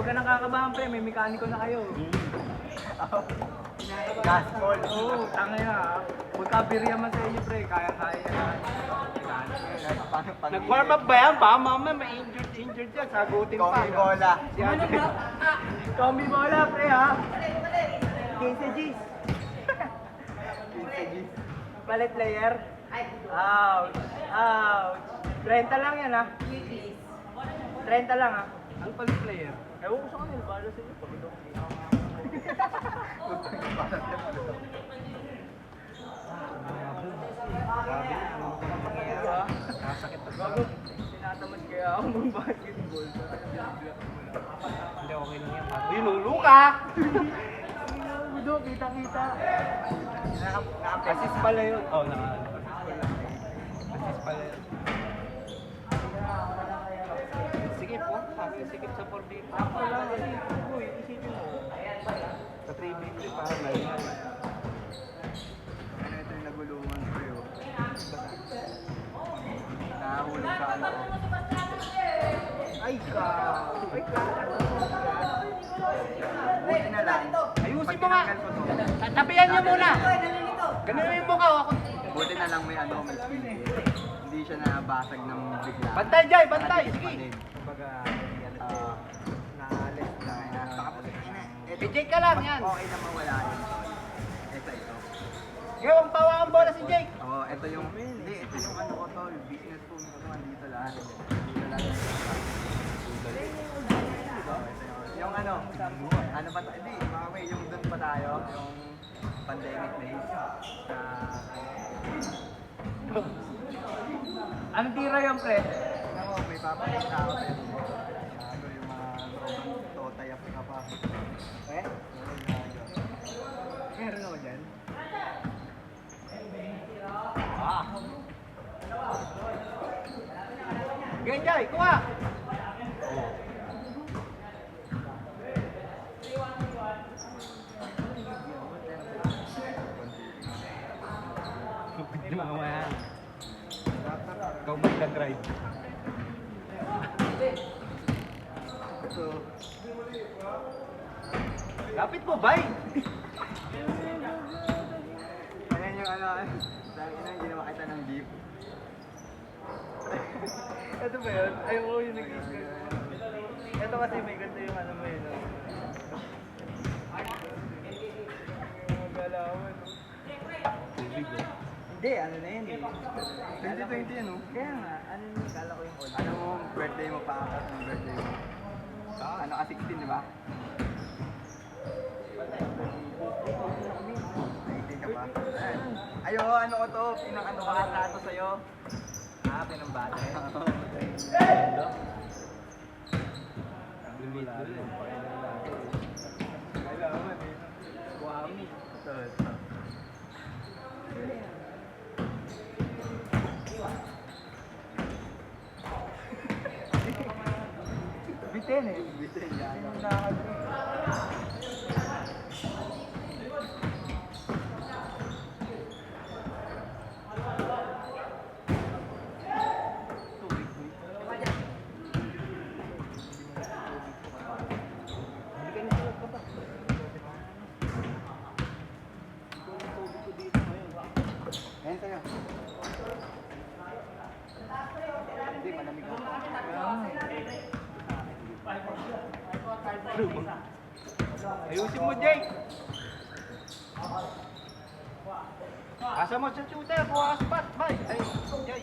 ka nakakabahan pre, may mekaniko na kayo. Gaspol. Oo, tangay na. Magkabirya man sa inyo pre, kaya-kaya yan. Nag-warm up ba yan? Baka mamaya may injured yan. Sagutin pa. Tommy Bola. Si Ate. Tommy Bola pre ha. 15 G's. Palit player. Ouch. Ouch. 30 lang yan ha. 30 lang ha. Ang palit player. Ewan ko sa kanil, bala sa inyo. Pagod Grabe, ano ba nangyayari? Nasakit na Bago, tinatamad kaya ako ng basketball. Hindi, okay lang yan. Dinulo ka! Budo, kita-kita. Assist pala yun. Oo, assist pala yun. Sikip po. Sabi yung sikip sa 4 dito. Ako lang kasi, uy, isipin mo. Sa 3 dito, parang ngayon. Ano ito yung nagulungan sa'yo? Nakahuli sa ano ko. Ay ka! Ay ka! Buti na lang. Ayusin Pag mo nga! tinanggal ko to, Tapian niyo muna! Ganun yung mukha ako. buti na lang may ano, may skill eh. Hindi siya nabasag ng bigla. Bantay, Jai! Bantay! Matiis pa Sige! din. Kumbaga, Ah, naalis na. PJ ka lang yan! Okay na mawala yun. Ito. Ngayon, pawa ang bola si Jake! Oo, ito yung, hindi, ito yung ano ko tol, business ko ko dito lahat. Dito lahat. Yung ano ba to? Hindi, makaway, yung doon pa tayo, yung pandemic days. Anong tira yung pre? Ano, may papakita ako sa inyo. Ano yung mga sobrang totayap ka pa. Eh? Meron ako dyan. Ganyan, Jai! Kuha! Hindi mo mamaya. Ikaw ba nag-drive? So, Lapit mo, bay! ayan yung ano, dahil ina, hindi na makita ng jeep. Ito ba yun? Ay, oo, yung ito kasi may ganito yung ano mo yun. Magalawan. Hindi, ano na yun eh. 2020 ano? Kaya nga, ano yung kala ko yung old. Ano mo, birthday mo pa akat ng birthday mo. Ano ka 16, di ba? 19 ka pa. Ayo, ano ko to? Pinang-ano ka ata to sa'yo? Ah, pinambate. Kailangan eh. Wami. Ito. Bitin eh. Bitin yan. Yung nakakagod. Ayan sa'yo. Hindi, malamig ako. Ayusin mo, Jake! Asa mo sa shooter, buha ka spot, bay! Ay, Jay!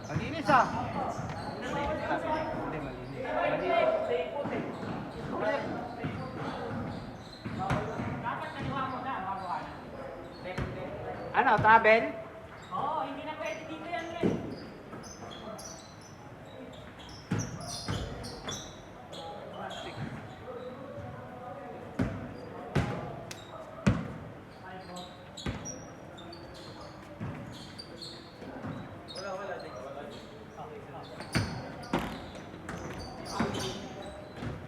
Malinis ah! Hindi, malinis. Malinis. Ano, tabel? Oo, hindi na pwede dito yan, men.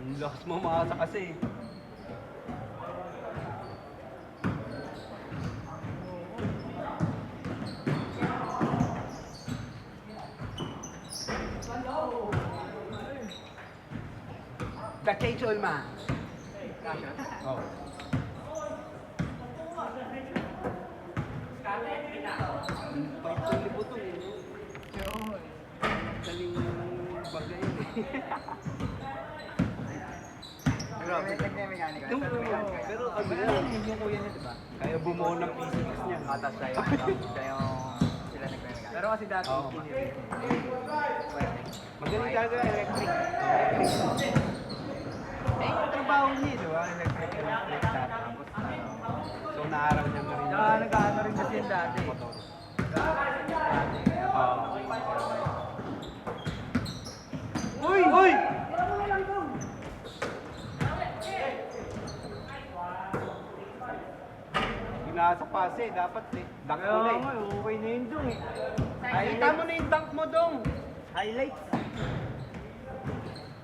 Ang lakas mo makasa kasi. The Cage Olma. Oh. Pagpuli po ito eh. Galing bagay yun eh. Nagme-mechanic ka. Pero ano yan, yung kuya niya diba? Kaya bumuo ng physics niya. Atas siya yung sila nagme-mechanic. Pero kasi dati, Oo. Pwede. Magaling talaga electric. Eh, yung trabaho niya, di ba? Electric. Tapos, so naaral niya na rin. Saka nag-ano rin kasi yung dati. Motor. Uy! Uy! Ginasa pase, dapat eh. Dunk Kaya mo na nga, eh. okay na yun dong eh. Kita mo na yung dunk mo dong. Highlights.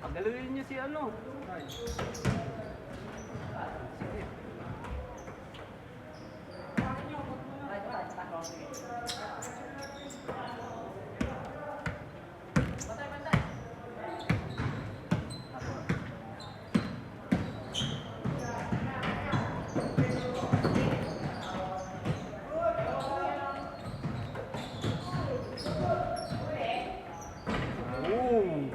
Pagdaluin niyo si ano. Oh.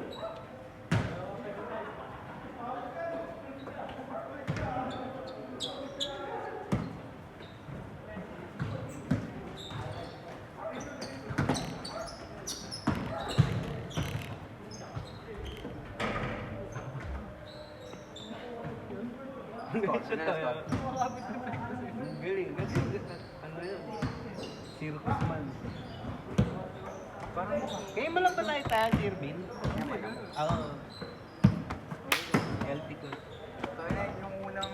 Galing, galing. Ano yun? Circus man. Parang Kaya mo lang ba nakita, Sir Bin? Oo. Healthy ko. So yun yung unang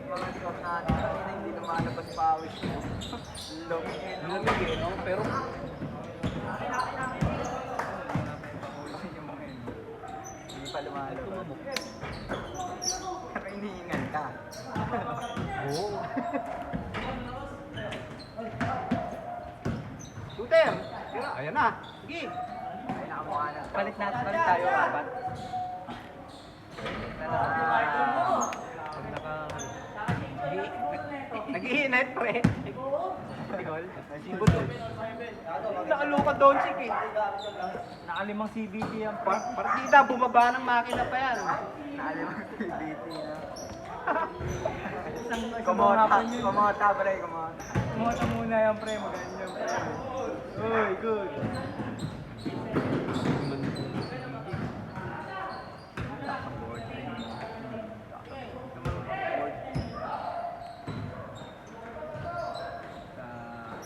mga score natin kanina hindi lumalabas pawis mo. Lumi eh, no? Lamig eh, no? Pero Yung mga yun. Hindi pa lumalabas. tumabok. Pero iniingal ka. Oo. Shooter! Tira, ayan na. Sige. Ay, nakamukha na. palit tayo apat. Nag-iinit, pre. Tigol. Sibot eh. Nakaluka doon, sige. Nakalimang CBT yan. Partida, bumaba ng makina pa yan. Naalimang PBT na. Isang Kumota, hapon yun. kumota, pre, kumota. Kumota muna yan, pre. Magaling yan, pre. Uy, good.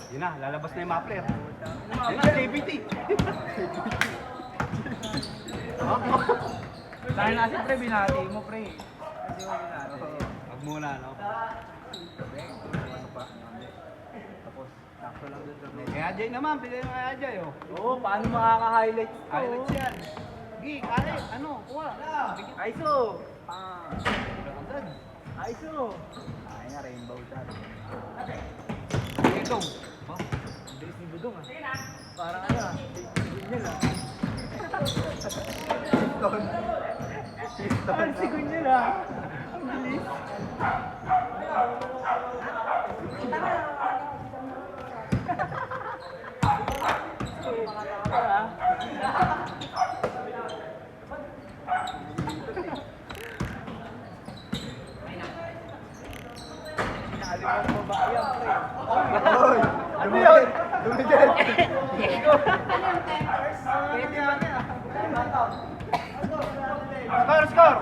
Yun na, lalabas na yung muffler. Yun na, KBT. Dahil nasi, pre, binati mo, pre. Hindi mo binati. Wag muna, no? Tapos, sakto lang dun sa Kay Ajay naman, pili ng kay Ajay, oh. Oo, paano makaka-highlights to? Highlights yan. Sige, kare, ano, kuha. ISO! Ah, Agad. ISO! ay na, rainbow shot. Ito. Oh, Bilis ni Budong, ah. Parang ano, ah. Sigun ah. Parang sigun ah. Ang bilis. Nakalimang babae yan, pre. Hoy! Ano yun? Dumigil! Pwede ba niya? Score, score!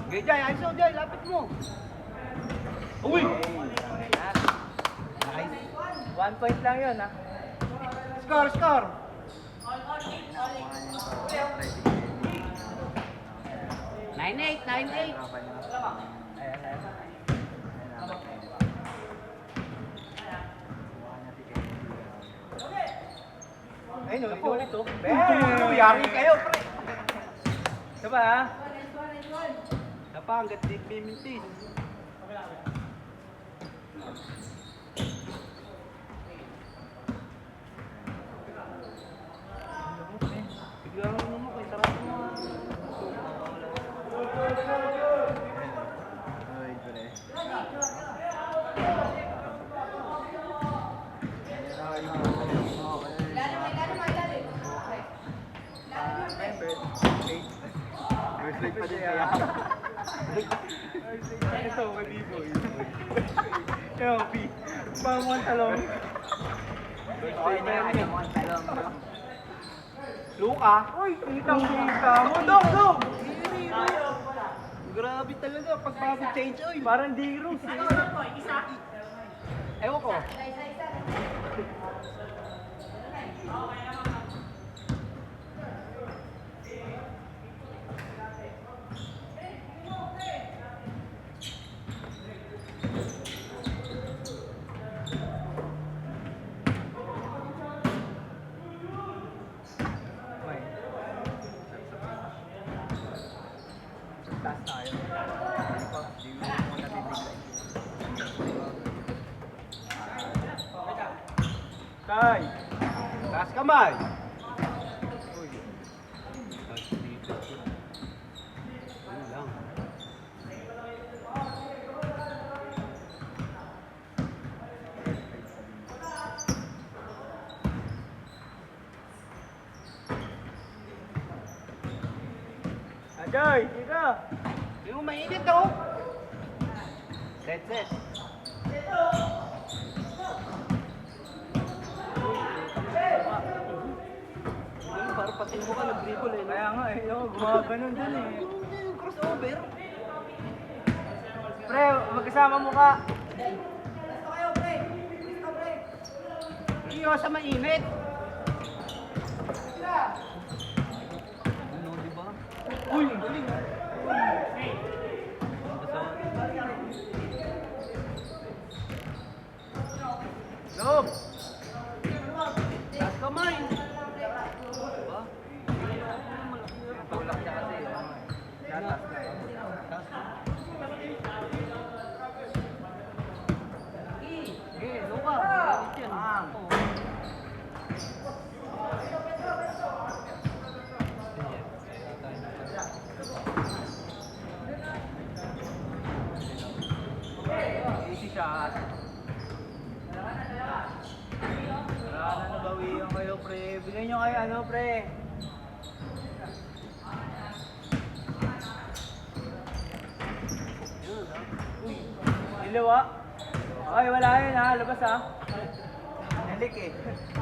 Okay, Jay, ayos mo, Jay, lapit mo. Uy! Nice. 1 point lang yun, ah. Score, score! 9-8, 9-8. Ayan, ayan. Ayun, Naku, ulit oh. Pero, Yari kayo, pre. Diba, ah? Napa, hanggat di mintis. Ito, kalibo. Yung P. Pamon talong. Okay na yung mga talong. Luka. Uy, kitang-kita mo. Dong, dong! Grabe talaga, pagpapag change, oy. Parang D-Rose eh. Ewan ko. May. Taas tayo. Hindi mo nabibigay. Tay! Taas kamay. Ano lang. Ajay, tira! Yung mainit oh. Set, set. Ano, parang patin mo ka, nag-dribble eh. Kaya nga eh, ako gumaganon dun eh. Yung crossover. Pre, magkasama mo ka. Iyo sa mainit. Ano, di ba? Uy, galing. Lob. Taas kamay. Diba? Tulak niya kasi. Tatas na. Eh, Luka. Galit yan. Oo. Easy shot. Wala na nabawian kayo, pre. Bigyan nyo kayo ano, pre. Ilaw ah. Ay, wala yun ha. Labas ha. Nelik eh.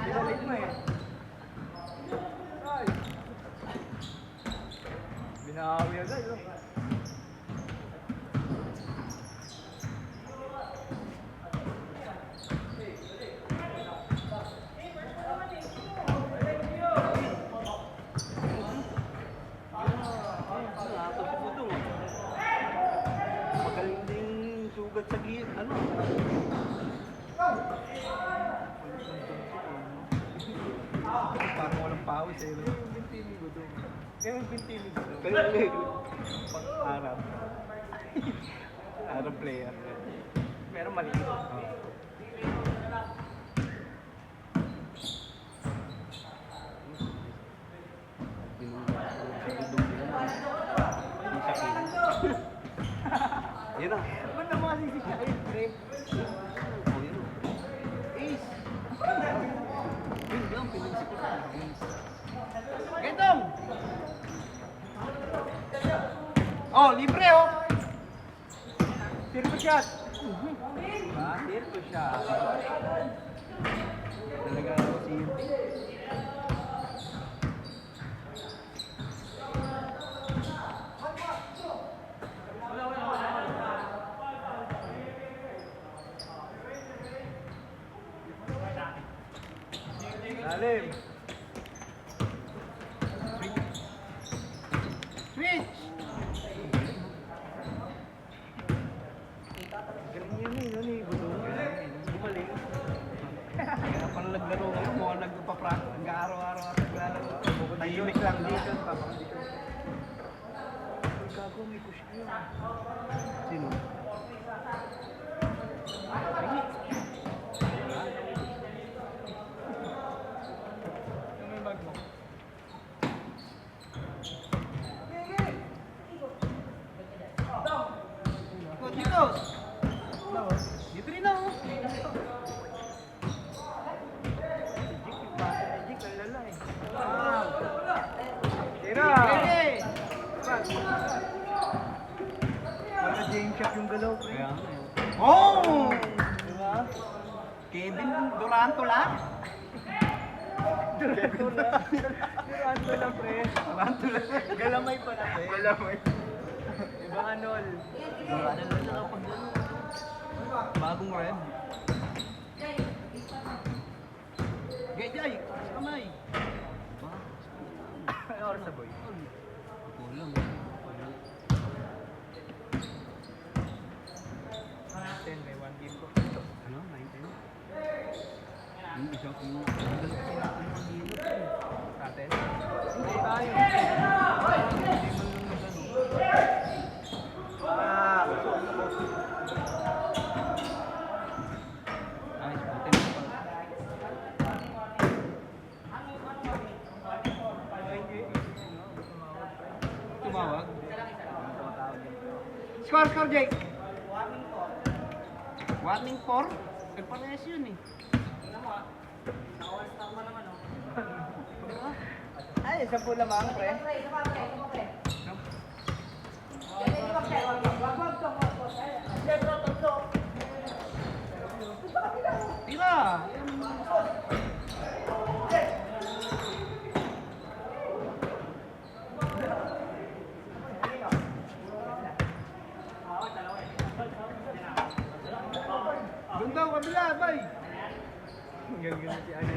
Ilalit mo eh. Ay. Binawi agad oh. Magaling ding sugat sa gilid. Ano? Parang walang pawis eh. Yung bintini ko doon. Yung bintini ko doon. Kaya ulit. Pang-Arab. Arab player. Pero mali. Yan na. Ba't naman kasi siya kayo, pre? Oh, yun. Ace. Yun lang, pinisip ko sa ace. Gentong! Oh, libre oh! Circle shot! Diba? Circle shot. Talaga ako si Lalim! Switch! Galing yun eh, yun eh. Gumaling. Kaya pala naglaro ngayon, mukhang nagpapractice. Nag-araw-araw at naglalaro. Tahimik lang dito. Uy, gago, may push ko yun. Sino? Yung may bag mo. Oh, dito! Dito rin ako. Magic, ang lala eh. Tira! Pwede! Para James Shot yung galaw, pre. Kaya nga eh. Oh! Diba? Kevin Durantula. Durantula. Durantula, pre. Durantula. Galamay pala, pre. Galamay. Iba anol. Bagong red. Gay, Jay! Kamay! Ano oras na, boy? Kulang. 10, may 1 game ko. Ano? 19? Yung isa ko yung... Natin? Hindi tayo. Hindi man lang Ah! Ayos, buti na pa. Tumawag? Score, Jake! Warning 4? Eh, parehas yun eh. Ay, 10 lamang, pre. Tira! Doon daw, kabila, bay! Galing si ano.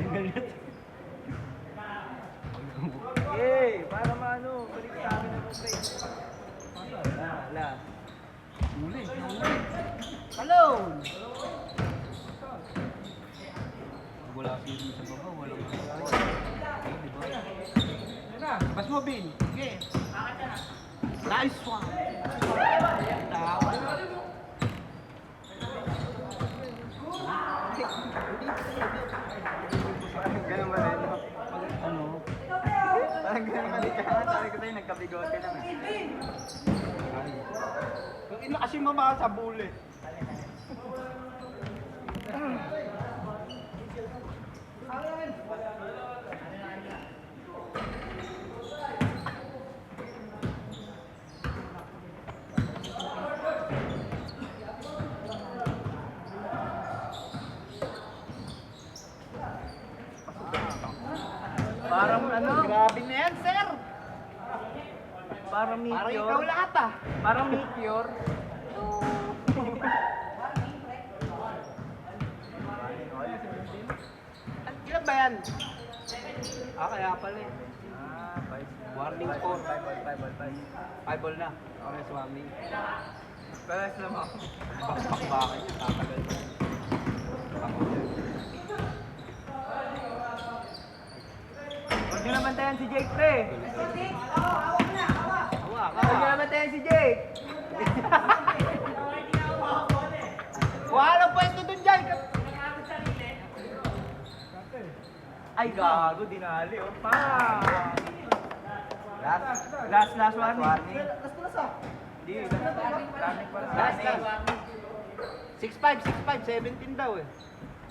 Eh, para maano, balik sa amin ako, pre. Wala. Uli, uli. Hello! Wala sino sa baba, walang okay, diba? Bas mo, Bin. Sige. Nice one! Tawa. Parang ganun ba rin, no? Ano? Parang ganun ba rin ka? Sabi ko sa'yo, nagkabigote lang eh. Yung ina kasi mamahal sa bule. Parang ano, Grabe na yan, sir! parang Parang meteor. ikaw lahat ah. Parang meteor. Ilan ba yan? Ah, kaya pala eh. Ah, 5. Warning 4. 5 5 ball na. Okay, swamming. Paras naman. Bakbakan niya, tatagal na. Huwag nyo naman tayan si Jake, pre. Awa, Huwag nyo naman tayan si Jake. Walang pwesto dun dyan! Ay, gago, dinali, oh. Pa! Last Last warning. warning. Hindi, last warning. Last, last. 6'5", 6'5", 17 daw eh.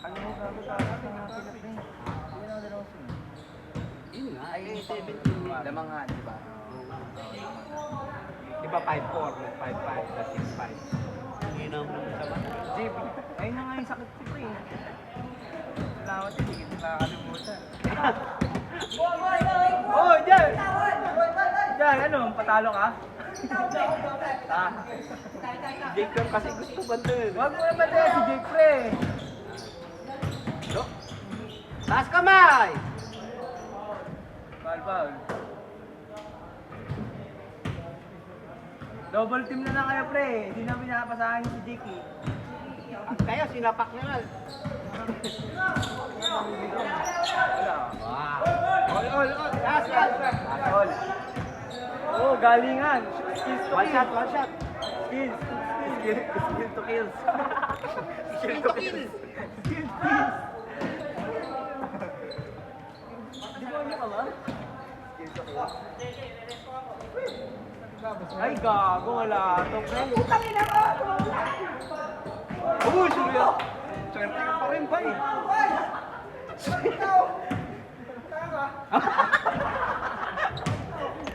Ano mo sabi sa akin? Nakapilat na eh. Hindi na dalawang swing. Yun nga, Ay, eh, 17 17. lamang nga, di ba? Di ba 5'4", 5'5", tapos 6'5". Hindi naman sa mata. Jeep, ayun na nga yung sakit ko, pre. Salamat, hindi kita nakakalimutan. Oh, Jan! Jan, ano? Patalo ka? Ah, Jake lang kasi gusto ba ito? wag mo naman tayo si Jake, pre. Taas kamay! Foul. Double team na kayo, pre. Hindi na pinapasahan si Jake, eh. Kaya sinapak niya lang. All. Last, last. All. Oh, galingan. Skills to One kill. shot. Skills. Skill to kills. Skill to kill. Di ba niyo ka ba? Skill to kills. Ay, gago. Wala to, pre. Uy, suya. Swerte ka pa rin ba eh?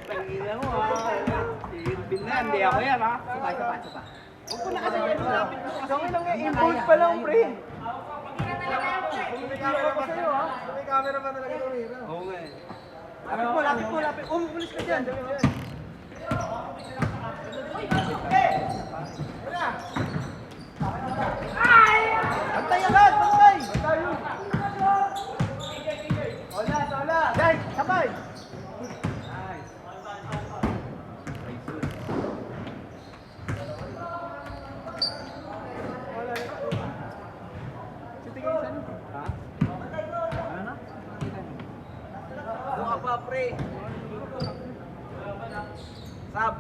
Tangina mo ah. Si Irvin na, hindi ako yan ha. Sapa. Huwag ko na kasi yan, lapit mo kasi. Okay lang yan, impulse pa lang, pre. May camera pa sa'yo, ha? May camera pa talaga tumira. Oo nga eh. Lapit mo, lapit mo, lapit. Umulis ka dyan. Bantay agad, bantay! Bantay yun! Hola, hola! Dai, sabay! Ha? Ano na? Buka pa, pre. Sab.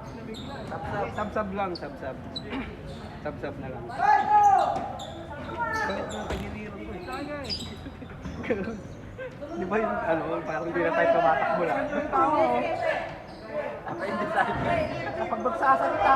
Sab-sab lang, sab-sab. Sab-sab na lang. Bakit yung tagiliran ko? Kaya eh. Di ba yung ano, parang hindi na tayo tumatakbo lang. Ako hindi tayo. Kapag magsasalita